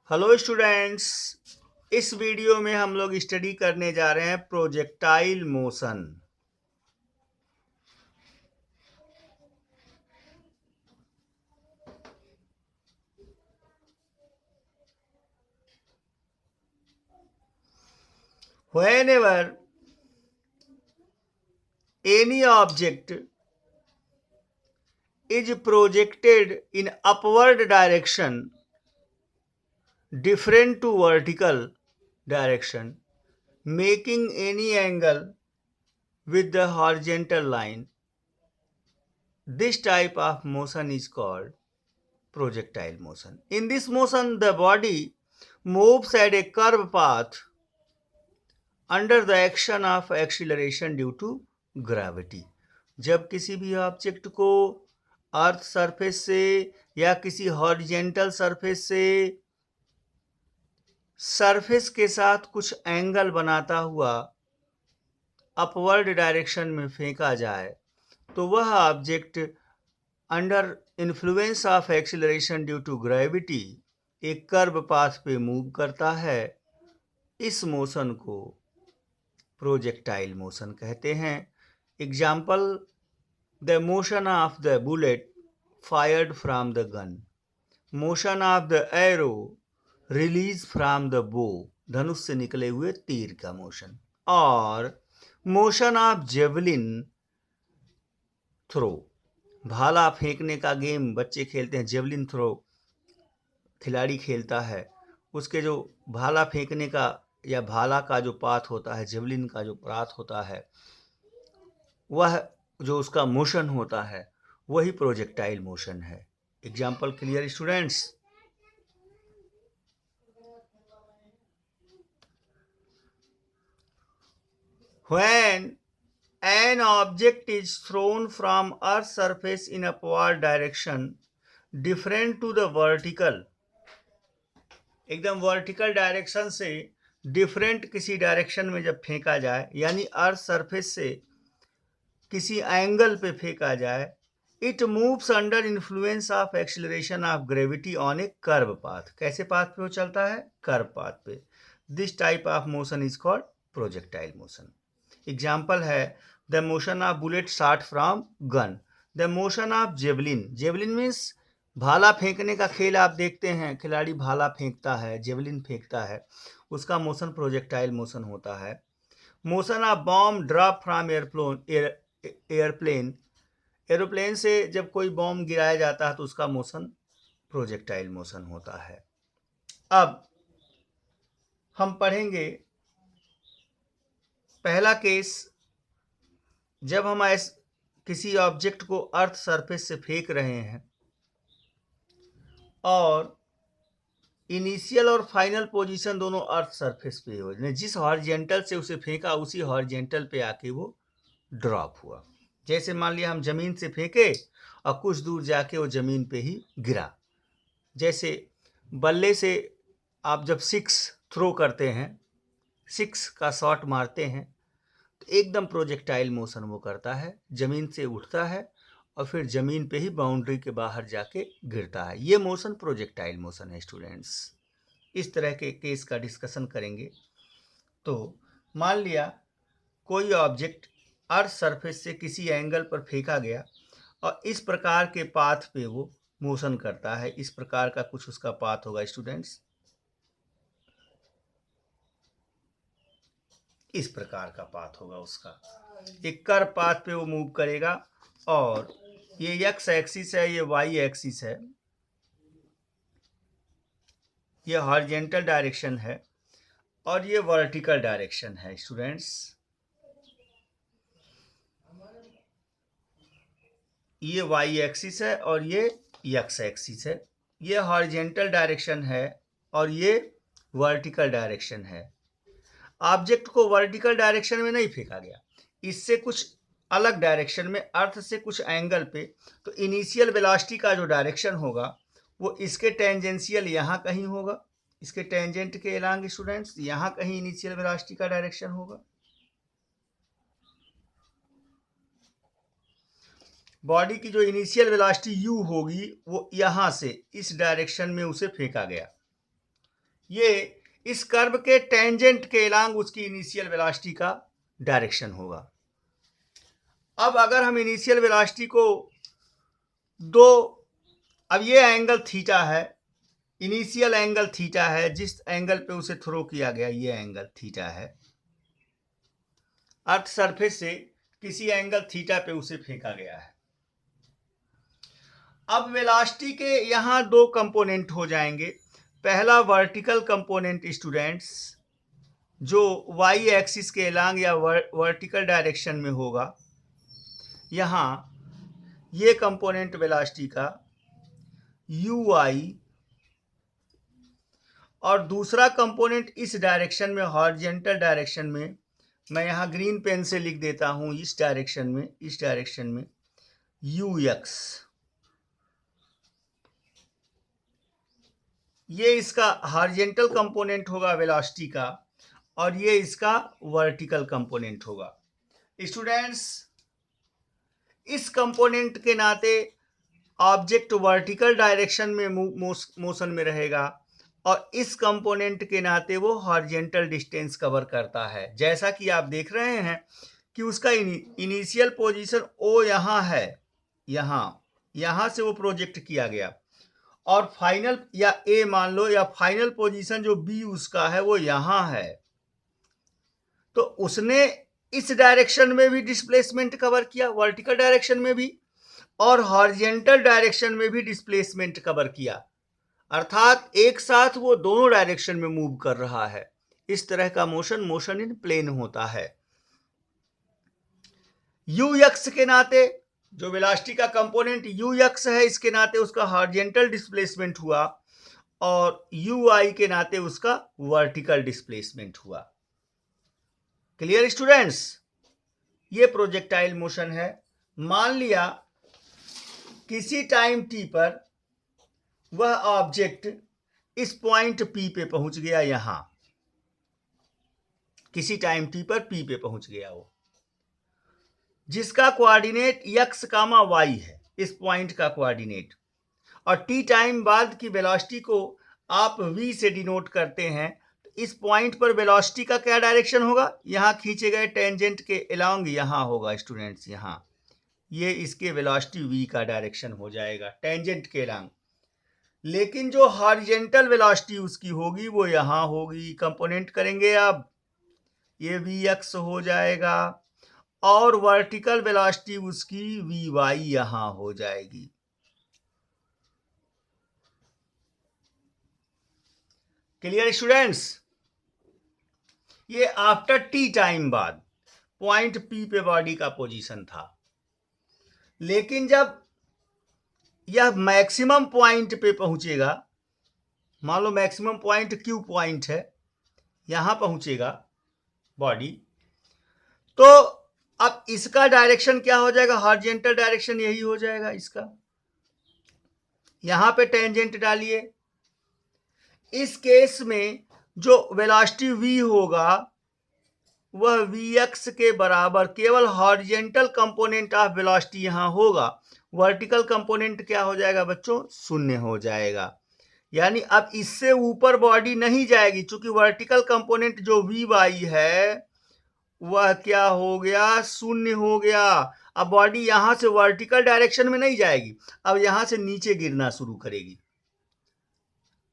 Hello students. इस video में हम लोग स्टडी करने जा रहे हैं projectile motion. Whenever any object is projected in upward direction different to vertical direction, making any angle with the horizontal line, this type of motion is called projectile motion. In this motion, the body moves at a curved path under the action of acceleration due to gravity. जब किसी भी object को earth surface से या किसी horizontal surface से surface के साथ कुछ एंगल बनाता हुआ अपवर्ड डायरेक्शन में फेंका जाए तो वह object under influence of acceleration due to gravity एक कर्व पाथ पे मूव करता है। इस मोशन को प्रोजेक्टाइल मोशन कहते हैं। Example, the motion of the bullet fired from the gun, motion of the arrow release from the bow, धनुष से निकले हुए तीर का मोशन, और मोशन ऑफ जेवलिन थ्रो, भाला फेंकने का गेम बच्चे खेलते हैं। जेवलिन थ्रो खिलाड़ी खेलता है, उसके जो भाला फेंकने का या भाला का जो पाथ होता है, जेवलिन का जो पाथ होता है, वह जो उसका मोशन होता है वही प्रोजेक्टाइल मोशन है। Example clear students? When an object is thrown from earth's surface in upward direction different to the vertical, एकदम वर्टिकल डायरेक्शन से डिफरेंट किसी डायरेक्शन में जब फेंका जाए, यानी अर्थ सरफेस से किसी एंगल पे फेंका जाए, it moves under influence of acceleration of gravity on a curve path. कैसे पाथ पे वो चलता है? कर्व पाथ पे। This type of motion is called projectile motion. Example है, the motion of bullet shot from gun, the motion of javelin. Javelin means भाला फेंकने का खेल आप देखते हैं, खिलाड़ी भाला फेंकता है, जेवलिन फेंकता है, उसका मोशन प्रोजेक्टाइल मोशन होता है। Motion of bomb drop from airplane, aeroplane से जब कोई बॉम्ब गिराया जाता है तो उसका मोशन प्रोजेक्टाइल मोशन होता है। अब हम पढ़ेंगे पहला केस, जब हम किसी ऑब्जेक्ट को अर्थ सरफेस से फेंक रहे हैं और इनिशियल और फाइनल पोजीशन दोनों अर्थ सरफेस पे हो, जिस हॉरिजेंटल से उसे फेंका उसी हॉरिजेंटल पे आके वो ड्रॉप हुआ। जैसे मान लिया हम जमीन से फेंके और कुछ दूर जाके वो जमीन पे ही गिरा। जैसे बल्ले से आप जब 6 थ्रो करते हैं, 6 का शॉट मारते हैं, तो एकदम प्रोजेक्टाइल मोशन वो करता है, जमीन से उठता है और फिर जमीन पे ही बाउंड्री के बाहर जाके गिरता है। ये मोशन प्रोजेक्टाइल मोशन है स्टूडेंट्स। इस तरह के केस का डिस्कशन करेंगे। तो मान लिया कोई ऑब्जेक्ट अर्थ सरफेस से किसी एंगल पर फेंका गया और इस प्रकार के पाथ पे वो मोशन करता है। इस प्रकार का कुछ उसका पाथ होगा स्टूडेंट्स, इस प्रकार का पाथ होगा उसका। एक कर्व पाथ पे वो मूव करेगा और ये एक्स एक्सिस है, ये वाई एक्सिस है, ये हॉरिजेंटल डायरेक्शन है और ये वर्टिकल डायरेक्शन है स्टूडेंट्स। ये वाई एक्सिस है और ये एक्स एक्सिस है, ये हॉरिजेंटल डायरेक्शन है और ये वर्टिकल डायरेक्शन है। ऑब्जेक्ट को वर्टिकल डायरेक्शन में नहीं फेंका गया, इससे कुछ अलग डायरेक्शन में, अर्थ से कुछ एंगल पे, तो इनिशियल वेलोसिटी का जो डायरेक्शन होगा वो इसके टेंजेंशियल यहाँ कहीं होगा, इसके टेंजेंट के एलांग स्टूडेंट्स यहाँ कहीं इनिशियल वेलोसिटी का डायरेक्शन होगा। बॉडी की जो इनिशियल वेलोसिटी u होगी वो यहाँ से इस डायरेक्शन में उसे फेंका गया। ये इस कर्व के टेंजेंट के एलांग उसकी इनिशियल वेलोसिटी का डायरेक्शन होगा। अब अगर हम इनिशियल वेलोसिटी को अब ये एंगल थीटा है, इनिशियल एंगल थीटा है, जिस एंगल पे उसे थ्रो किया गया ये एंगल थीटा है। अर्थ सरफेस से किसी एंगल थीटा पे उसे फेंका गया है। अब वेलोसिटी के यहां दो कंपोनेंट हो जाएंगे। पहला वर्टिकल कंपोनेंट स्टूडेंट्स, जो वाई एक्सिस के एलांग या वर्टिकल डायरेक्शन में होगा, यहां ये कंपोनेंट वेलोसिटी का यू आई, और दूसरा कंपोनेंट इस डायरेक्शन में, हॉरिजॉन्टल डायरेक्शन में, मैं यहां ग्रीन पेन से लिख देता हूं, इस डायरेक्शन में यू एक्स। ये इसका हॉरिजॉन्टल कंपोनेंट होगा वेलोसिटी का, और ये इसका वर्टिकल कंपोनेंट होगा। स्टूडेंट्स, इस कंपोनेंट के नाते ऑब्जेक्ट वर्टिकल डायरेक्शन में मोशन में रहेगा, और इस कंपोनेंट के नाते वो हॉरिजॉन्टल डिस्टेंस कवर करता है। जैसा कि आप देख रहे हैं कि उसका इनिशियल पोजीशन ओ यहाँ है, यहाँ से वो प्रोजेक्ट किया गया, और फाइनल या ए मान लो, या फाइनल पोजीशन जो बी उसका है वो यहाँ है। तो उसने इस डायरेक्शन में भी डिस्प्लेसमेंट कवर किया, वर्टिकल डायरेक्शन में भी, और हॉरिजॉन्टल डायरेक्शन में भी डिस्प्लेसमेंट कवर किया। अर्थात एक साथ वो दोनों डायरेक्शन में मूव कर रहा है। इस तरह का मोशन इन प्लेन होता है। यू एक्स के नाते, जो वेलोसिटी का कंपोनेंट यू एक्स है, इसके नाते उसका हॉरिजॉन्टल डिस्प्लेसमेंट हुआ, और यू आई के नाते उसका वर्टिकल डिस्प्लेसमेंट हुआ। Clear students? ये प्रोजेक्टाइल मोशन है। मान लिया किसी टाइम टी पर वह ऑब्जेक्ट इस पॉइंट पी पे पहुंच गया, यहां किसी टाइम टी पर पी पे पहुंच गया वो, जिसका कोऑर्डिनेट x, y है, इस पॉइंट का कोऑर्डिनेट, और टी टाइम बाद की वेलोसिटी को आप v से डिनोट करते हैं। तो इस पॉइंट पर वेलोसिटी का क्या डायरेक्शन होगा? यहां खींचे गए टेंजेंट के अलोंग यहां होगा स्टूडेंट्स, यहां ये इसके वेलोसिटी v का डायरेक्शन हो जाएगा टेंजेंट के अलोंग। लेकिन जो हॉरिजॉन्टल वेलोसिटी उसकी होगी वो यहां होगी। कंपोनेंट करेंगे अब, ये vx हो जाएगा, और वर्टिकल वेलोसिटी उसकी vy यहां हो जाएगी। Clear students? ये आफ्टर टी टाइम बाद पॉइंट पी पे बॉडी का पोजीशन था। लेकिन जब यह मैक्सिमम पॉइंट पे पहुंचेगा, मान लो मैक्सिमम पॉइंट क्यू पॉइंट है, यहां पहुंचेगा बॉडी, तो अब इसका डायरेक्शन क्या हो जाएगा? हॉरिजॉन्टल डायरेक्शन यही हो जाएगा इसका। यहां पे टेंजेंट डालिए। इस केस में जो वेलोसिटी v होगा वह vx के बराबर केवल हॉरिजॉन्टल कंपोनेंट ऑफ वेलोसिटी यहां होगा। वर्टिकल कंपोनेंट क्या हो जाएगा बच्चों? शून्य हो जाएगा। यानी अब इससे ऊपर बॉडी नहीं जाएगी, चूंकि वर्टिकल कंपोनेंट जो vy है वह क्या हो गया? शून्य हो गया। अब बॉडी यहां से वर्टिकल डायरेक्शन में नहीं जाएगी, अब यहां से नीचे गिरना शुरू करेगी,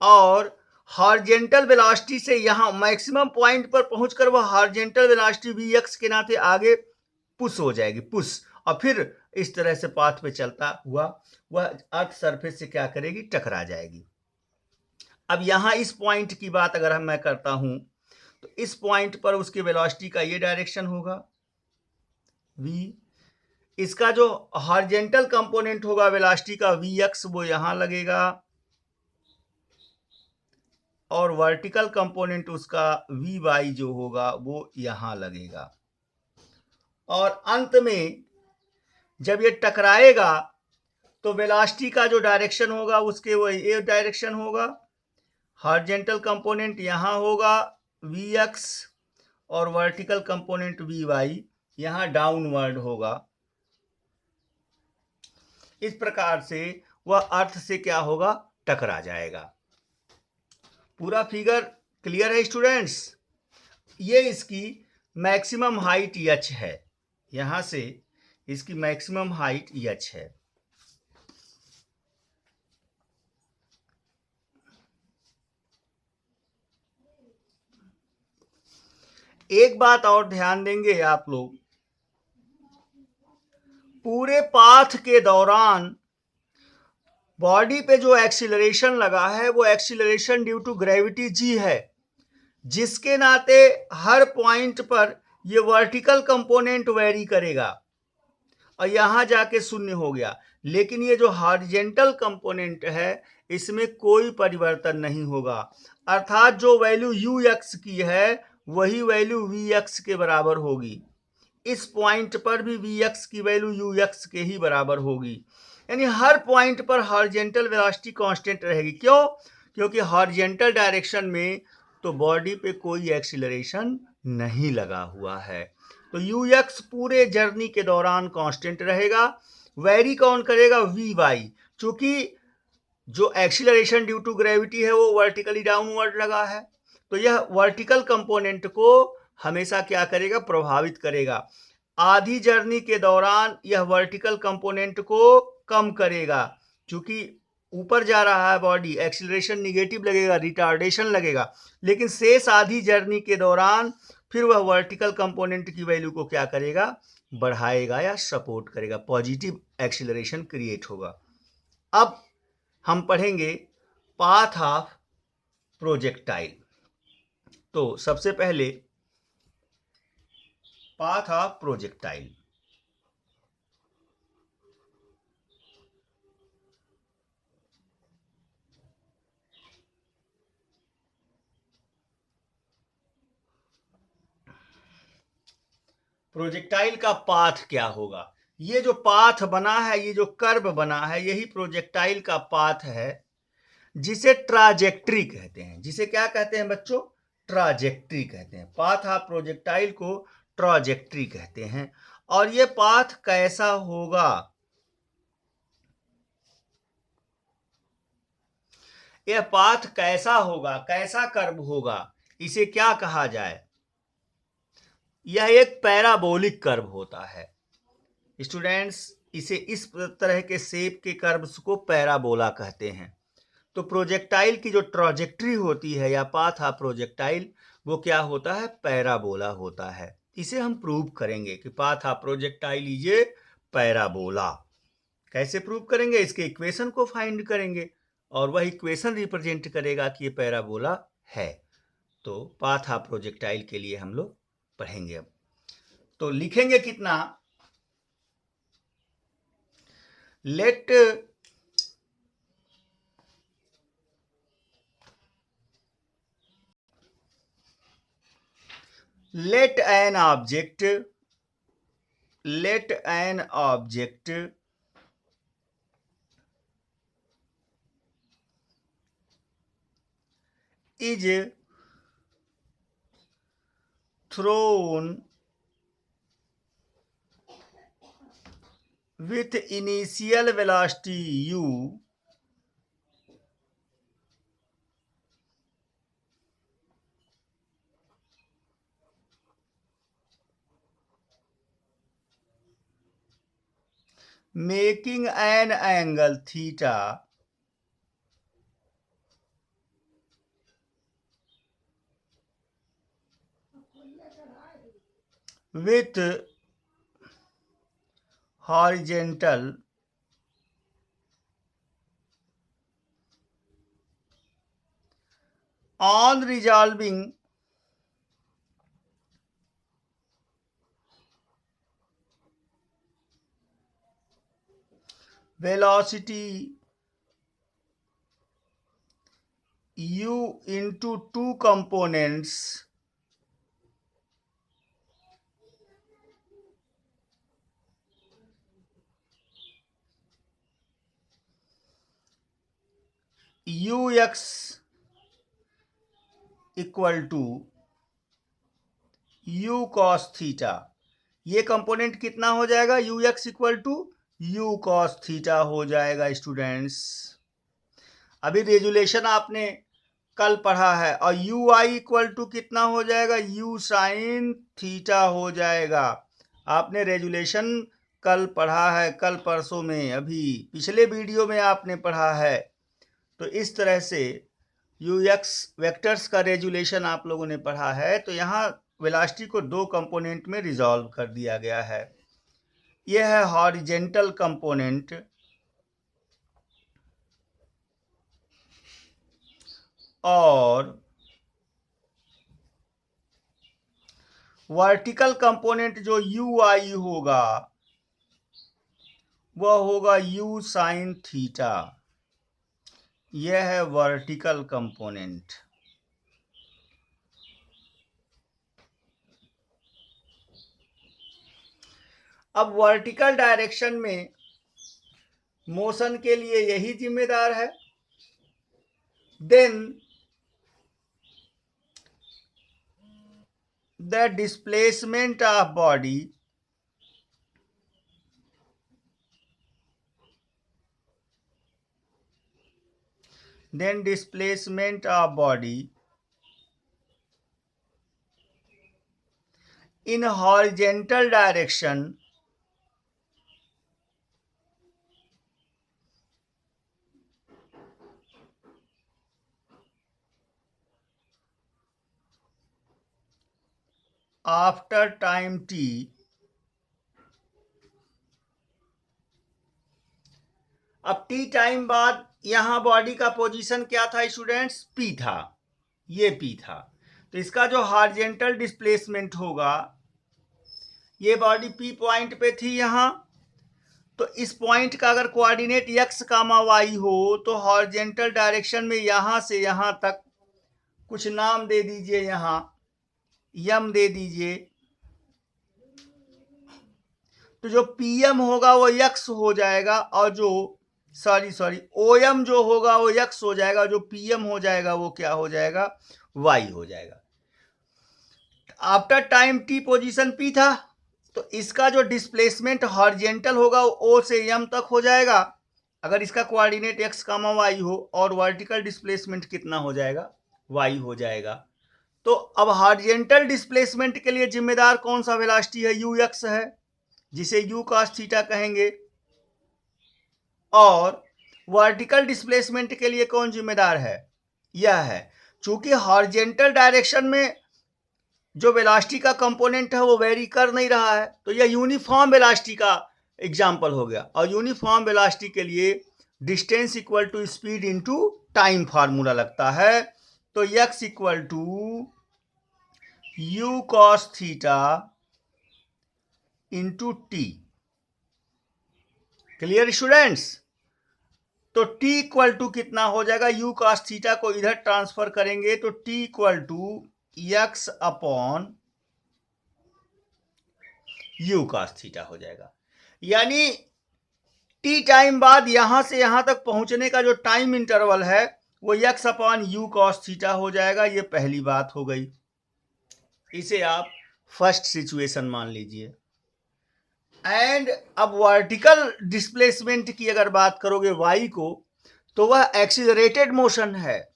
और हॉरिजॉन्टल वेलोसिटी से यहां मैक्सिमम पॉइंट पर पहुंचकर वह हॉरिजॉन्टल वेलोसिटी vx के नाते आगे पुश हो जाएगी, पुश, और फिर इस तरह से पाथ पे चलता हुआ वह अर्थ सरफेस से क्या करेगी? टकरा जाएगी। अब यहां इस पॉइंट की बात अगर मैं करता हूं, तो इस पॉइंट पर उसके वेलोसिटी का ये डायरेक्शन होगा v। इसका जो हॉरिजॉन्टल कंपोनेंट होगा वेलोसिटी का vx वो यहां लगेगा, और वर्टिकल कंपोनेंट उसका vy जो होगा वो यहां लगेगा। और अंत में जब ये टकराएगा तो वेलोसिटी का जो डायरेक्शन होगा उसके वो ये डायरेक्शन होगा। हॉरिजॉन्टल कंपोनेंट यहां होगा vx, और वर्टिकल कंपोनेंट vy यहां डाउनवर्ड होगा। इस प्रकार से वह अर्थ से क्या होगा? टकरा जाएगा। पूरा फिगर क्लियर है स्टूडेंट्स? ये इसकी मैक्सिमम हाइट एच है, यहां से इसकी मैक्सिमम हाइट एच है। एक बात और ध्यान देंगे आप लोग, पूरे पाथ के दौरान बॉडी पे जो एक्सीलरेशन लगा है वो acceleration due to gravity G है, जिसके नाते हर पॉइंट पर ये वर्टिकल कंपोनेंट वेरी करेगा और यहां जाके शून्य हो गया। लेकिन ये जो हॉरिजेंटल कंपोनेंट है इसमें कोई परिवर्तन नहीं होगा, अर्थात जो वैल्यू यू एक्स की है वही वैल्यू वी एक्स के बराबर होगी। इस पॉइंट पर भी वी एक्स की वैल्यू यू एक्स के ही बराबर होगी, यानी हर पॉइंट पर हॉरिजेंटल वेलोसिटी कांस्टेंट रहेगी। क्यों? क्योंकि हॉरिजेंटल डायरेक्शन में तो बॉडी पे कोई एक्सीलरेशन नहीं लगा हुआ है, तो यू एक्स पूरे जर्नी के दौरान कांस्टेंट रहेगा। वेरी कौन करेगा? वी वाई, चूंकि जो एक्सीलरेशन ड्यू टू ग्रेविटी है वो वर्टिकली डाउनवर्ड लगा है, तो यह वर्टिकल कंपोनेंट को हमेशा क्या करेगा? प्रभावित करेगा। आधी जर्नी के दौरान यह वर्टिकल कंपोनेंट को कम करेगा, क्योंकि ऊपर जा रहा है बॉडी, एक्सीलरेशन निगेटिव लगेगा, रिटार्डेशन लगेगा, लेकिन शेष आधी जर्नी के दौरान फिर वह वर्टिकल कंपोनेंट की वैल्यू को क्या करेगा? बढ़ाएगा या सपोर्ट करेगा, पॉजिटिव एक्सीलरेशन क्रिएट होगा। अब हम पढ़ेंगे पाथ ऑफ प्रोजेक्टाइल। तो सबसे पहले पाथ ऑफ प्रोजेक्टाइल। प्रोजेक्टाइल का पाथ क्या होगा? ये जो पाथ बना है, ये जो कर्व बना है, यही प्रोजेक्टाइल का पाथ है, जिसे ट्राजेक्ट्री कहते हैं। जिसे क्या कहते हैं बच्चों? ट्राजेक्ट्री कहते हैं। पाथ ऑफ प्रोजेक्टाइल को ट्राजेक्ट्री कहते हैं। और ये पाथ कैसा होगा? यह पाथ कैसा होगा, कैसा कर्व होगा, इसे क्या कहा जाए? यह एक पैराबोलिक कर्व होता है स्टूडेंट्स। इसे इस तरह के शेप के कर्व्स को पैराबोला कहते हैं। तो प्रोजेक्टाइल की जो ट्रॉजेक्ट्री होती है या पाथ ऑफ प्रोजेक्टाइल, वो क्या होता है? पैराबोला होता है। इसे हम प्रूव करेंगे कि path of projectile is a parabola. कैसे प्रूव करेंगे? इसके इक्वेशन को फाइंड करेंगे और वह इक्वेशन रिप्रेजेंट करेगा कि ये पैराबोला है। तो पाथ ऑफ प्रोजेक्टाइल के लिए हम लोग पढ़ेंगे। अब तो लिखेंगे कितना? Let an object is thrown with initial velocity u making an angle theta with horizontal on resolving velocity u into two components ux equal to u cos theta. ये कंपोनेंट कितना हो जाएगा? ux equal to u cos theta हो जाएगा students. अभी resolution आपने कल पढ़ा है, और यू आई इक्वल टू कितना हो जाएगा, यू साइन थीटा हो जाएगा। आपने रेजुलेशन कल पढ़ा है, कल परसों में, अभी पिछले वीडियो में आपने पढ़ा है। तो इस तरह से यू एक्स वेक्टर्स का रेजुलेशन आप लोगों ने पढ़ा है। तो यहाँ वेलोसिटी को दो कंपोनेंट में रिजॉल्व कर दिया गया है। यह है हॉरिजेंटल कंपोनेंट और वर्टिकल कंपोनेंट जो यू आई होगा वह होगा यू साइन थीटा। यह है वर्टिकल कंपोनेंट। अब वर्टिकल डायरेक्शन में मोशन के लिए यही जिम्मेदार है। Then the displacement of body in horizontal direction after time t अब टी टाइम बाद यहां बॉडी का पोजीशन क्या था स्टूडेंट्स, पी था, ये पी था। तो इसका जो हॉरिजॉन्टल डिस्प्लेसमेंट होगा, ये बॉडी पी पॉइंट पे थी यहां, तो इस पॉइंट का अगर कोऑर्डिनेट x, y हो तो हॉरिजॉन्टल डायरेक्शन में यहां से यहां तक कुछ नाम दे दीजिए, यहां यम दे दीजिए। तो जो पीएम होगा वो x हो जाएगा, और जो सॉरी ओएम जो होगा वो x हो जाएगा, जो पीएम हो जाएगा वो क्या हो जाएगा, y हो जाएगा। After time T position p था, तो इसका जो डिस्प्लेसमेंट हॉरिजॉन्टल होगा वो o से m तक हो जाएगा, अगर इसका कोऑर्डिनेट x, y हो, और वर्टिकल डिस्प्लेसमेंट कितना हो जाएगा, y हो जाएगा। तो अब हॉरिजॉन्टल डिस्प्लेसमेंट के लिए जिम्मेदार कौन सा वेलोसिटी है, यू एक्स है, जिसे यू कॉस थीटा कहेंगे। और वर्टिकल डिस्प्लेसमेंट के लिए कौन जिम्मेदार है, यह है। चूंकि हॉरिजॉन्टल डायरेक्शन में जो वेलोसिटी का कंपोनेंट है वो वेरी कर नहीं रहा है, तो यह यूनिफॉर्म वेलोसिटी का एग्जांपल हो गया। और यूनिफॉर्म वेलोसिटी के लिए distance equal to speed into time formula लगता है। तो x equal to u cos theta into t. Clear students. तो t इक्वल टू कितना हो जाएगा, u कॉस थीटा को इधर ट्रांसफर करेंगे तो t equal to x upon u cos theta हो जाएगा। यानी t टाइम बाद यहां से यहां तक पहुंचने का जो टाइम इंटरवल है वो x upon you cos theta हो जाएगा। ये पहली बात हो गई, इसे आप फर्स्ट सिचुएशन मान लीजिए। एंड अब वर्टिकल डिस्प्लेसमेंट की अगर बात करोगे y को, तो वह एक्सीलरेटेड मोशन है,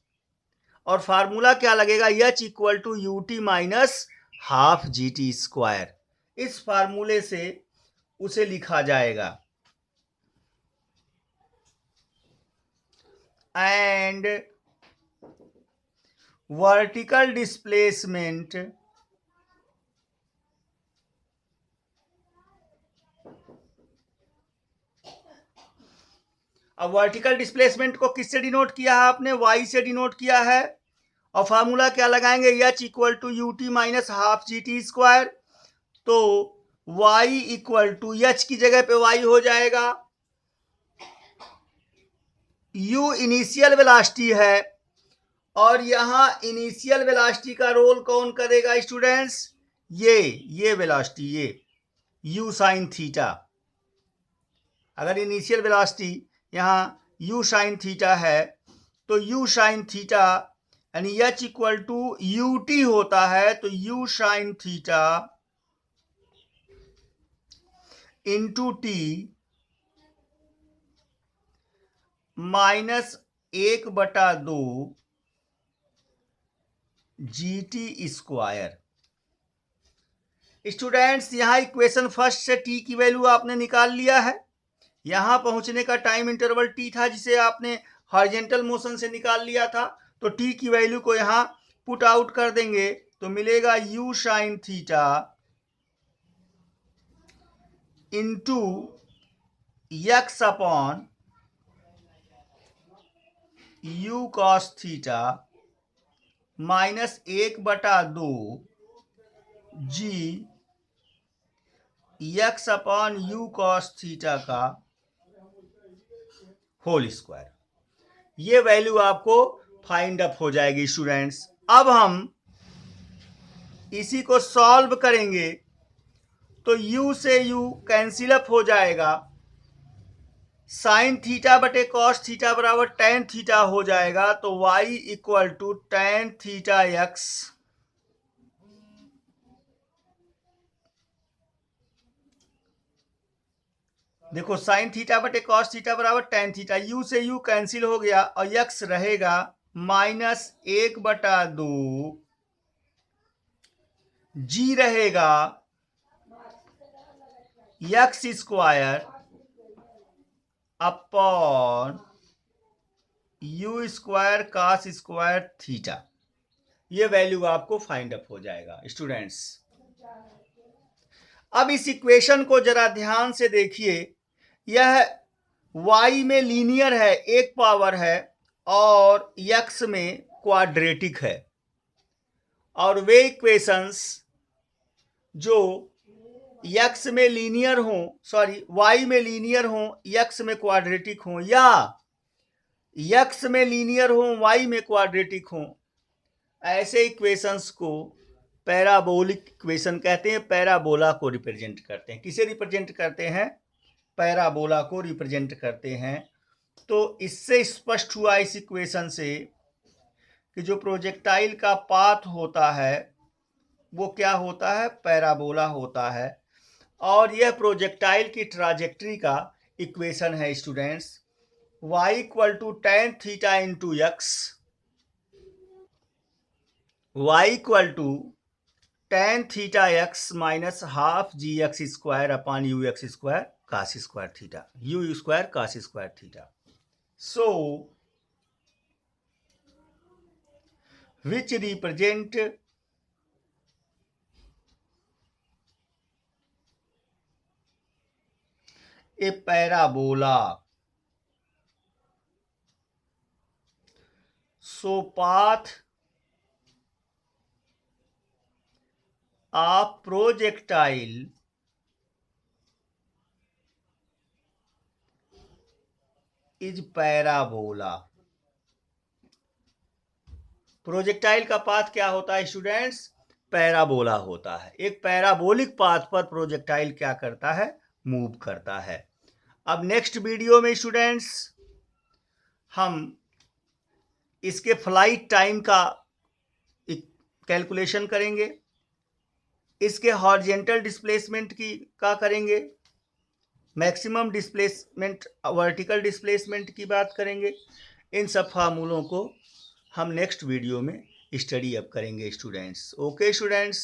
और फार्मूला क्या लगेगा, h equal to u t minus half g t square. इस फार्मूले से उसे लिखा जाएगा। एंड वर्टिकल डिस्प्लेसमेंट अब वर्टिकल डिस्प्लेसमेंट को किससे डिनोट किया है आपने, y से डिनोट किया है। और फार्मूला क्या लगाएंगे, h equal to u t minus half g t square. तो y इक्वल टू h की जगह पे y हो जाएगा, u इनिशियल वेलोसिटी है, और यहां इनिशियल वेलोसिटी का रोल कौन करेगा स्टूडेंट्स, ये वेलोसिटी, ये u साइन थीटा। अगर इनिशियल वेलोसिटी यहाँ u साइन थीटा है, तो u साइन थीटा यानी h equal to u t होता है, तो u sine theta into t minus 1/2 GT square. Students यहाँ इक्वेशन फर्स्ट से t की वैल्यू आपने निकाल लिया है। यहाँ पहुंचने का टाइम इंटरवल t था जिसे आपने हॉरिजॉन्टल मोशन से निकाल लिया था। तो t की वैल्यू को यहाँ पुट आउट कर देंगे तो मिलेगा u sine theta into x upon u cos theta minus 1/2 g x upon u cos theta का होल स्क्वायर। ये वैल्यू आपको फाइंड अप हो जाएगी स्टूडेंट्स। अब हम इसी को सॉल्व करेंगे तो u से u कैंसिल अप हो जाएगा, साइन थीटा बटे कॉस थीटा बराबर टेन थीटा हो जाएगा। तो y equal to tan theta x देखो साइन थीटा बटे कॉस थीटा बराबर टेन थीटा, u से u कैंसिल हो गया और x रहेगा माइनस 1/2 g रहेगा x square upon u square cos square theta. ये वैल्यू आपको फाइंड अप हो जाएगा स्टूडेंट्स। अब इस इक्वेशन को जरा ध्यान से देखिए, यह y में लीनियर है, एक पावर है, और x में क्वाड्रेटिक है। और वे इक्वेशंस जो x में लीनियर हो, सॉरी y में लीनियर हो, x में क्वाड्रेटिक हो, या x में लीनियर हो, y में क्वाड्रेटिक हो, ऐसे इक्वेशंस को पैराबोलिक इक्वेशन कहते हैं। पैराबोला को रिप्रेजेंट करते हैं। किसे रिप्रेजेंट करते हैं? पैराबोला को रिप्रेजेंट करते हैं। तो इससे स्पष्ट हुआ इस इक्वेशन से कि जो प्रोजेक्टाइल का पाथ होता है वो क्या होता है? पैराबोला होता है। और यह प्रोजेक्टाइल की ट्राजेक्ट्री का इक्वेशन है students. y equal to tan theta into x, y equal to tan theta x minus half g x square upon u x square cos square theta, u square cos square theta. So which represent a parabola. So path of projectile is parabola। Projectile का path क्या होता है students? Parabola होता है। एक parabolic path पर projectile क्या करता है? मूव करता है। अब नेक्स्ट वीडियो में स्टूडेंट्स हम इसके फ्लाइट टाइम का कैलकुलेशन करेंगे, इसके हॉरिजॉन्टल डिस्प्लेसमेंट की का करेंगे, मैक्सिमम डिस्प्लेसमेंट, वर्टिकल डिस्प्लेसमेंट की बात करेंगे। इन सब फार्मूलों को हम नेक्स्ट वीडियो में स्टडी अप करेंगे स्टूडेंट्स। Okay students.